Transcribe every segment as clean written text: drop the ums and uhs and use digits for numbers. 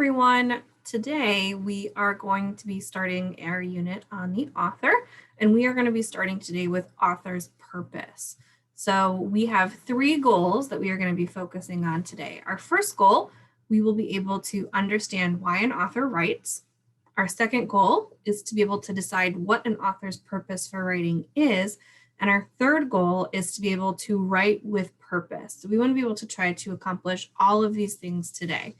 everyone. Today we are going to be starting our unit on the author, and we are going to be starting today with author's purpose. So we have three goals that we are going to be focusing on today. Our first goal, we will be able to understand why an author writes. Our second goal is to be able to decide what an author's purpose for writing is. And our third goal is to be able to write with purpose. So we want to be able to try to accomplish all of these things today.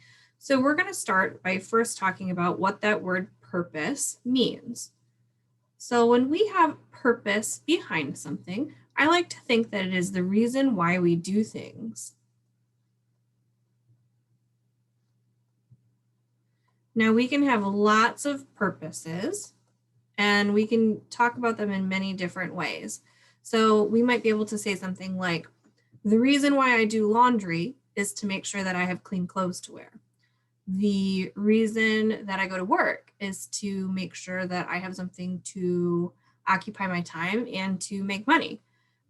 So we're going to start by first talking about what that word purpose means. So when we have purpose behind something, I like to think that it is the reason why we do things. Now we can have lots of purposes and we can talk about them in many different ways. So we might be able to say something like, the reason why I do laundry is to make sure that I have clean clothes to wear. The reason that I go to work is to make sure that I have something to occupy my time and to make money.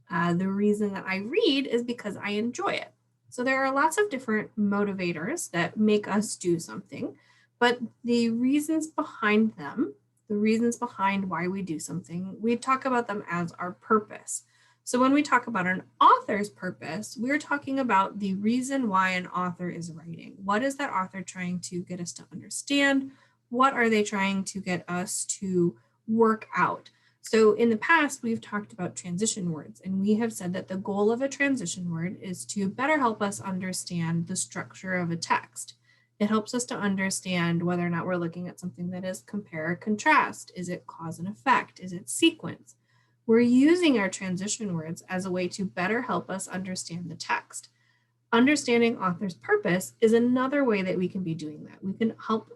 The reason that I read is because I enjoy it. So there are lots of different motivators that make us do something, but the reasons behind them, the reasons behind why we do something, we talk about them as our purpose. So when we talk about an author's purpose, we're talking about the reason why an author is writing. What is that author trying to get us to understand? What are they trying to get us to work out? So in the past, we've talked about transition words, and we have said that the goal of a transition word is to better help us understand the structure of a text. It helps us to understand whether or not we're looking at something that is compare or contrast. Is it cause and effect? Is it sequence? We're using our transition words as a way to better help us understand the text. Understanding author's purpose is another way that we can be doing that. We can help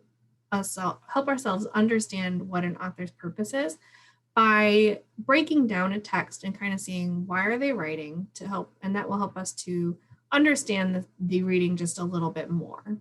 ourselves understand what an author's purpose is by breaking down a text and kind of seeing why are they writing to help, and that will help us to understand the reading just a little bit more.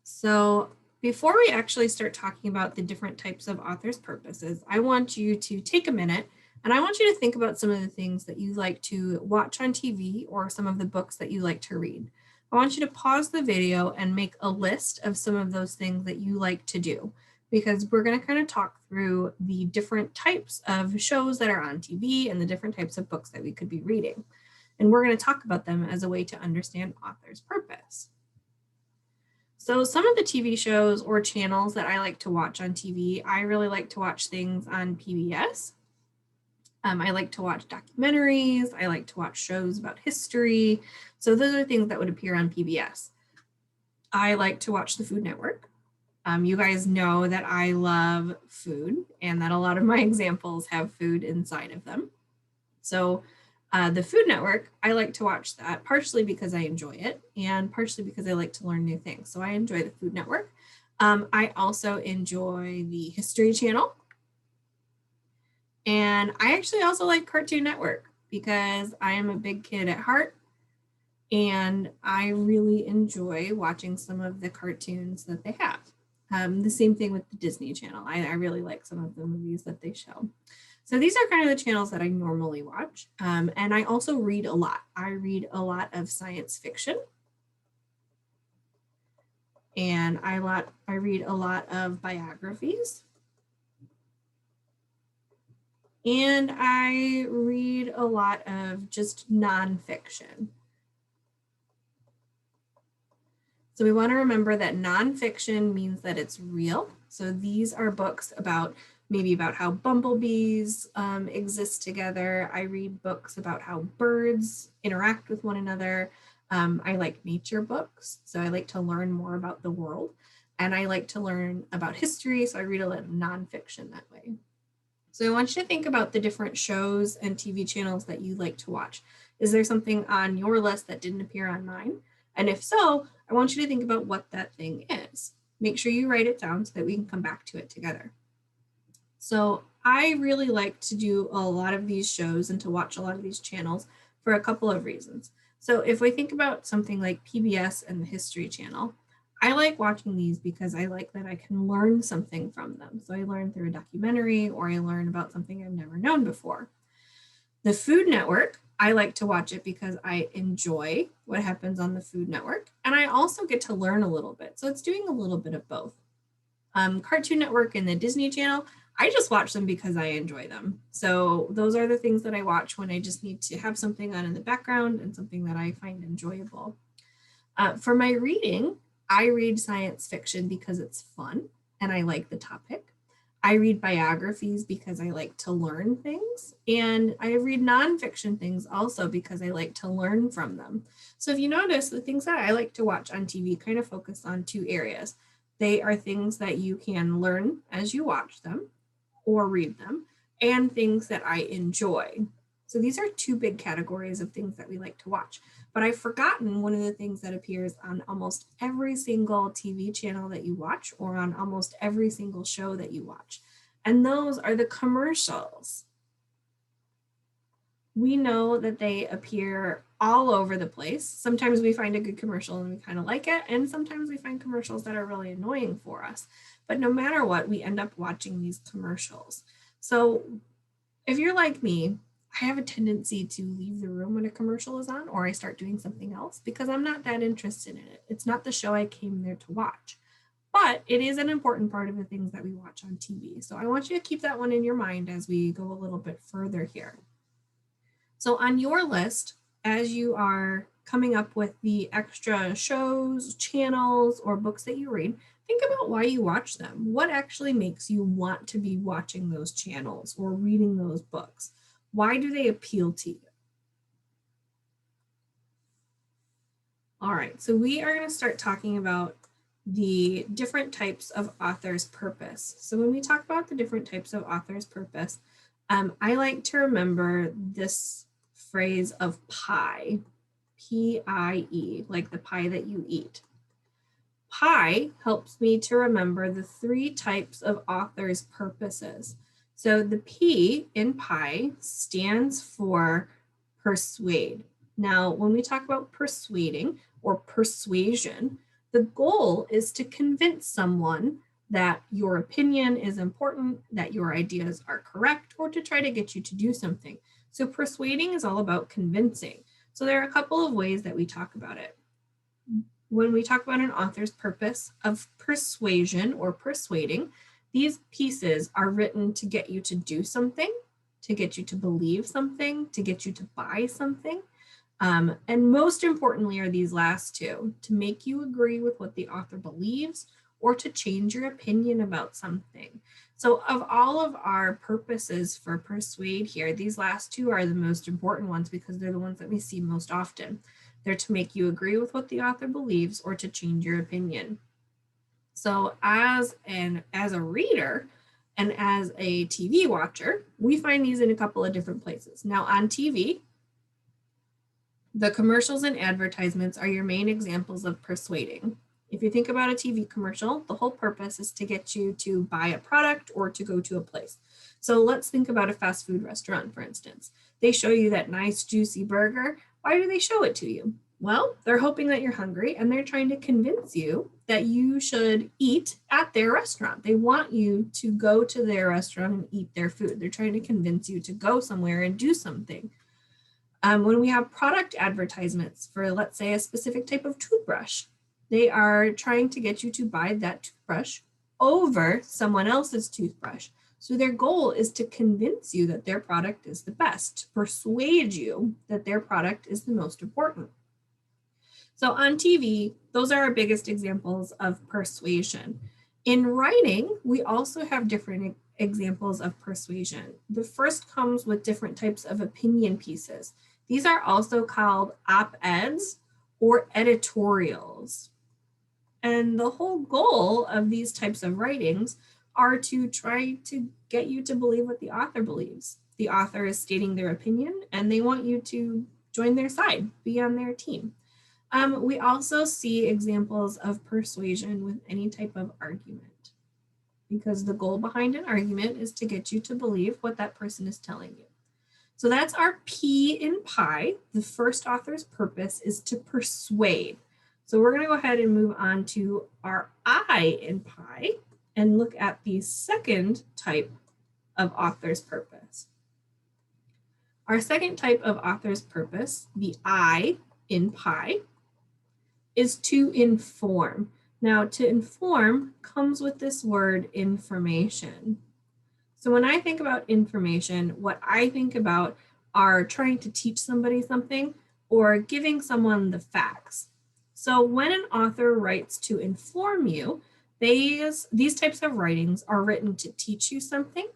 So before we actually start talking about the different types of author's purposes, I want you to take a minute and I want you to think about some of the things that you like to watch on TV or some of the books that you like to read. I want you to pause the video and make a list of some of those things that you like to do, because we're going to kind of talk through the different types of shows that are on TV and the different types of books that we could be reading. And we're going to talk about them as a way to understand author's purpose. So some of the TV shows or channels that I like to watch on TV, I really like to watch things on PBS. I like to watch documentaries. I like to watch shows about history. So those are things that would appear on PBS. I like to watch the Food Network. You guys know that I love food and that a lot of my examples have food inside of them. So the Food Network, I like to watch that partially because I enjoy it and partially because I like to learn new things. So I enjoy the Food Network. I also enjoy the History Channel. And I actually also like Cartoon Network because I am a big kid at heart and I really enjoy watching some of the cartoons that they have. The same thing with the Disney Channel. I really like some of the movies that they show. So these are kind of the channels that I normally watch. And I also read a lot. I read a lot of science fiction. And I read a lot of biographies. And I read a lot of just nonfiction. So we want to remember that nonfiction means that it's real. So these are books about maybe about how bumblebees exist together. I read books about how birds interact with one another. I like nature books, so I like to learn more about the world. And I like to learn about history, so I read a lot of nonfiction that way. So I want you to think about the different shows and TV channels that you like to watch. Is there something on your list that didn't appear on mine? And if so, I want you to think about what that thing is. Make sure you write it down so that we can come back to it together. So I really like to do a lot of these shows and to watch a lot of these channels for a couple of reasons. So if we think about something like PBS and the History Channel, I like watching these because I like that I can learn something from them. So I learn through a documentary or I learn about something I've never known before. The Food Network, I like to watch it because I enjoy what happens on the Food Network, and I also get to learn a little bit. So it's doing a little bit of both. Cartoon Network and the Disney Channel, I just watch them because I enjoy them. So those are the things that I watch when I just need to have something on in the background and something that I find enjoyable. For my reading, I read science fiction because it's fun and I like the topic. I read biographies because I like to learn things, and I read nonfiction things also because I like to learn from them. So if you notice, the things that I like to watch on TV kind of focus on two areas. They are things that you can learn as you watch them or read them, and things that I enjoy. So these are two big categories of things that we like to watch. But I've forgotten one of the things that appears on almost every single TV channel that you watch or on almost every single show that you watch. And those are the commercials. We know that they appear all over the place. Sometimes we find a good commercial and we kind of like it. And sometimes we find commercials that are really annoying for us. But no matter what, we end up watching these commercials. So if you're like me, I have a tendency to leave the room when a commercial is on, or I start doing something else because I'm not that interested in it. It's not the show I came there to watch, but it is an important part of the things that we watch on TV. So I want you to keep that one in your mind as we go a little bit further here. So on your list, as you are coming up with the extra shows, channels, or books that you read, think about why you watch them. What actually makes you want to be watching those channels or reading those books? Why do they appeal to you? All right, so we are going to start talking about the different types of author's purpose. So when we talk about the different types of author's purpose, I like to remember this phrase of pie, P-I-E, like the pie that you eat. Pie helps me to remember the three types of author's purposes. So the P in pie stands for persuade. Now, when we talk about persuading or persuasion, the goal is to convince someone that your opinion is important, that your ideas are correct, or to try to get you to do something. So persuading is all about convincing. So there are a couple of ways that we talk about it. When we talk about an author's purpose of persuasion or persuading, these pieces are written to get you to do something, to get you to believe something, to get you to buy something. And most importantly are these last two, to make you agree with what the author believes or to change your opinion about something. So of all of our purposes for persuade here, these last two are the most important ones because they're the ones that we see most often. They're to make you agree with what the author believes or to change your opinion. So as a reader and as a TV watcher, we find these in a couple of different places. Now on TV, the commercials and advertisements are your main examples of persuading. If you think about a TV commercial, the whole purpose is to get you to buy a product or to go to a place. So let's think about a fast food restaurant, for instance. They show you that nice, juicy burger. Why do they show it to you? Well, they're hoping that you're hungry and they're trying to convince you that you should eat at their restaurant. They want you to go to their restaurant and eat their food. They're trying to convince you to go somewhere and do something. When we have product advertisements for, let's say, a specific type of toothbrush, they are trying to get you to buy that toothbrush over someone else's toothbrush. So their goal is to convince you that their product is the best, to persuade you that their product is the most important. So on TV, those are our biggest examples of persuasion. In writing, we also have different examples of persuasion. The first comes with different types of opinion pieces. These are also called op-eds or editorials. And the whole goal of these types of writings are to try to get you to believe what the author believes. The author is stating their opinion and they want you to join their side, be on their team. We also see examples of persuasion with any type of argument, because the goal behind an argument is to get you to believe what that person is telling you. So that's our P in pie. The first author's purpose is to persuade. So we're going to go ahead and move on to our I in pie and look at the second type of author's purpose. Our second type of author's purpose, the I in pie, is to inform. Now, to inform comes with this word information. So when I think about information, what I think about are trying to teach somebody something or giving someone the facts. So when an author writes to inform you, these types of writings are written to teach you something,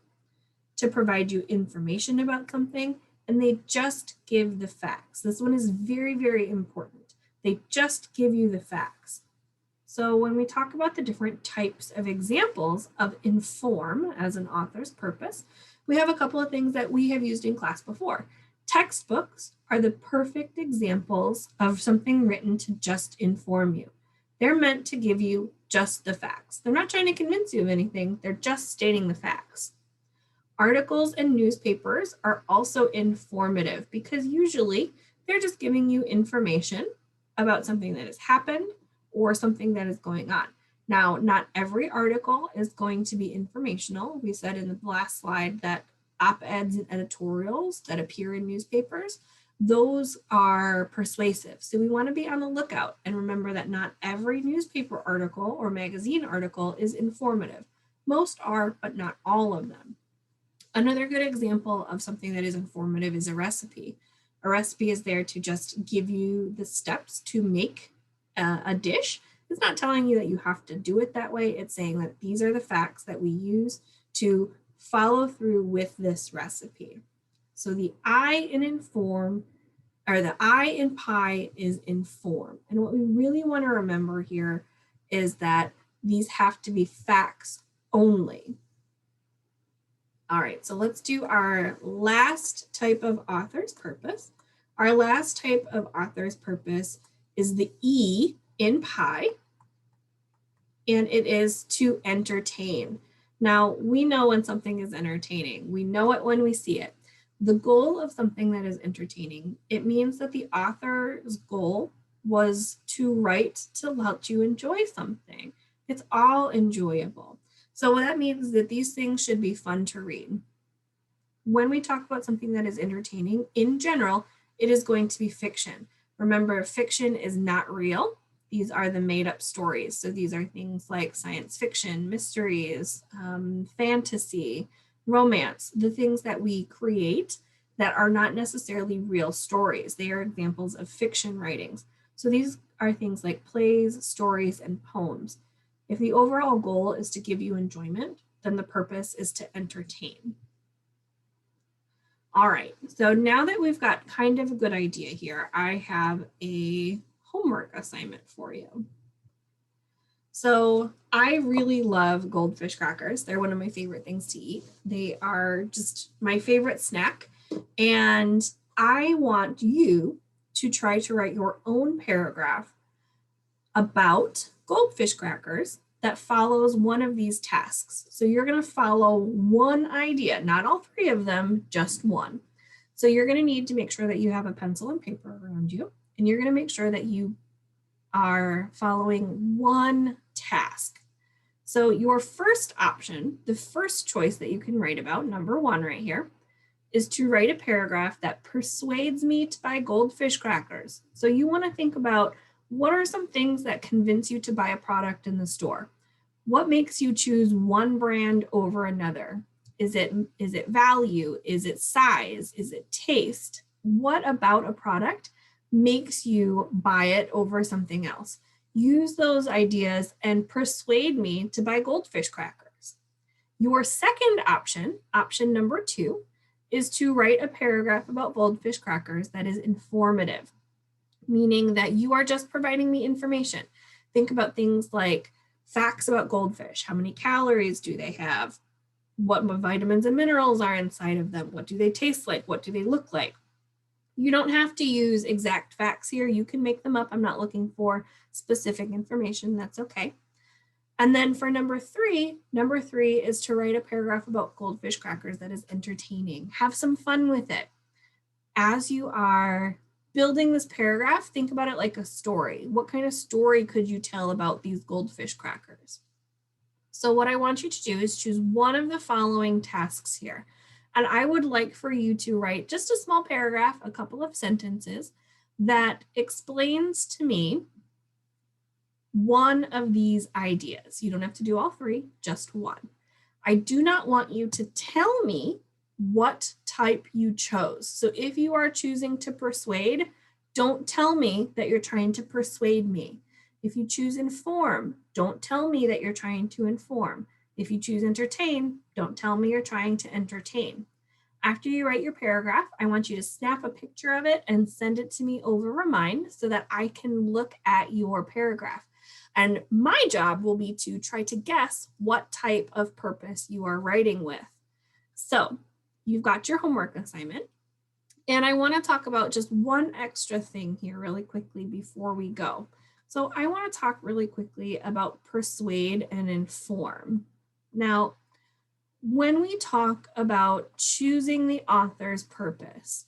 to provide you information about something, and they just give the facts. This one is very, very important. They just give you the facts. So when we talk about the different types of examples of inform as an author's purpose, we have a couple of things that we have used in class before. Textbooks are the perfect examples of something written to just inform you. They're meant to give you just the facts. They're not trying to convince you of anything. They're just stating the facts. Articles and newspapers are also informative because usually they're just giving you information about something that has happened or something that is going on. Now, not every article is going to be informational. We said in the last slide that op-eds and editorials that appear in newspapers, those are persuasive. So we want to be on the lookout and remember that not every newspaper article or magazine article is informative. Most are, but not all of them. Another good example of something that is informative is a recipe. A recipe is there to just give you the steps to make a dish. It's not telling you that you have to do it that way. It's saying that these are the facts that we use to follow through with this recipe. So the I in inform, or the I in pie is inform. And what we really want to remember here is that these have to be facts only. All right, so let's do our last type of author's purpose. Our last type of author's purpose is the E in pie, and it is to entertain. Now, we know when something is entertaining. We know it when we see it. The goal of something that is entertaining, it means that the author's goal was to write to help you enjoy something. It's all enjoyable. So what that means is that these things should be fun to read. When we talk about something that is entertaining, in general, it is going to be fiction. Remember, fiction is not real. These are the made up stories. So these are things like science fiction, mysteries, fantasy, romance, the things that we create that are not necessarily real stories. They are examples of fiction writings. So these are things like plays, stories, and poems. If the overall goal is to give you enjoyment, then the purpose is to entertain. All right, so now that we've got kind of a good idea here, I have a homework assignment for you. So I really love goldfish crackers. They're one of my favorite things to eat. They are just my favorite snack. And I want you to try to write your own paragraph about goldfish crackers that follows one of these tasks. So you're going to follow one idea, not all three of them, just one. So you're going to need to make sure that you have a pencil and paper around you, and you're going to make sure that you are following one task. So your first option, the first choice that you can write about, number one right here, is to write a paragraph that persuades me to buy goldfish crackers. So you want to think about what are some things that convince you to buy a product in the store? What makes you choose one brand over another? Is it value? Is it size? Is it taste? What about a product makes you buy it over something else? Use those ideas and persuade me to buy goldfish crackers. Your second option, option number two, is to write a paragraph about goldfish crackers that is informative, meaning that you are just providing me information. Think about things like facts about goldfish. How many calories do they have? What vitamins and minerals are inside of them? What do they taste like? What do they look like? You don't have to use exact facts here. You can make them up. I'm not looking for specific information. That's okay. And then for number three is to write a paragraph about goldfish crackers that is entertaining. Have some fun with it. As you are building this paragraph, think about it like a story. What kind of story could you tell about these goldfish crackers? So what I want you to do is choose one of the following tasks here. And I would like for you to write just a small paragraph, a couple of sentences that explains to me one of these ideas. You don't have to do all three, just one. I do not want you to tell me what type you chose. So if you are choosing to persuade, don't tell me that you're trying to persuade me. If you choose inform, don't tell me that you're trying to inform. If you choose entertain, don't tell me you're trying to entertain. After you write your paragraph, I want you to snap a picture of it and send it to me over Remind so that I can look at your paragraph. And my job will be to try to guess what type of purpose you are writing with. So you've got your homework assignment. And I want to talk about just one extra thing here really quickly before we go. So I want to talk really quickly about persuade and inform. Now, when we talk about choosing the author's purpose,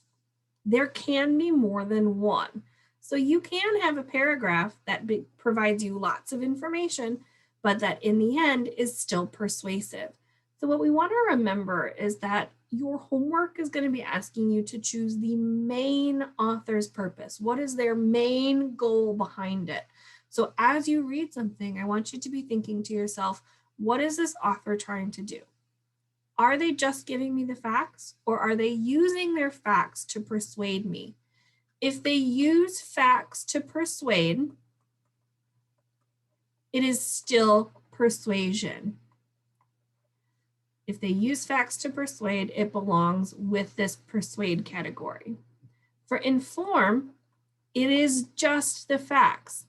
there can be more than one. So you can have a paragraph that provides you lots of information, but that in the end is still persuasive. So what we want to remember is that your homework is going to be asking you to choose the main author's purpose. What is their main goal behind it? So as you read something, I want you to be thinking to yourself, what is this author trying to do? Are they just giving me the facts, or are they using their facts to persuade me? If they use facts to persuade, it is still persuasion. If they use facts to persuade, it belongs with this persuade category. For inform, it is just the facts.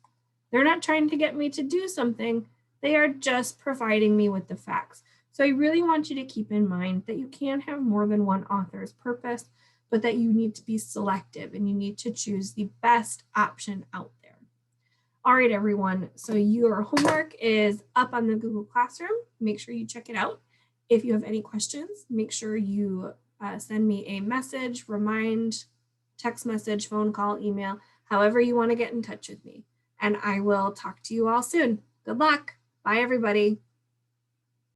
They're not trying to get me to do something. They are just providing me with the facts. So I really want you to keep in mind that you can have more than one author's purpose, but that you need to be selective and you need to choose the best option out there. All right, everyone. So your homework is up on the Google Classroom. Make sure you check it out. If you have any questions, make sure you send me a message, Remind, text message, phone call, email, however you want to get in touch with me. And I will talk to you all soon. Good luck. Bye, everybody.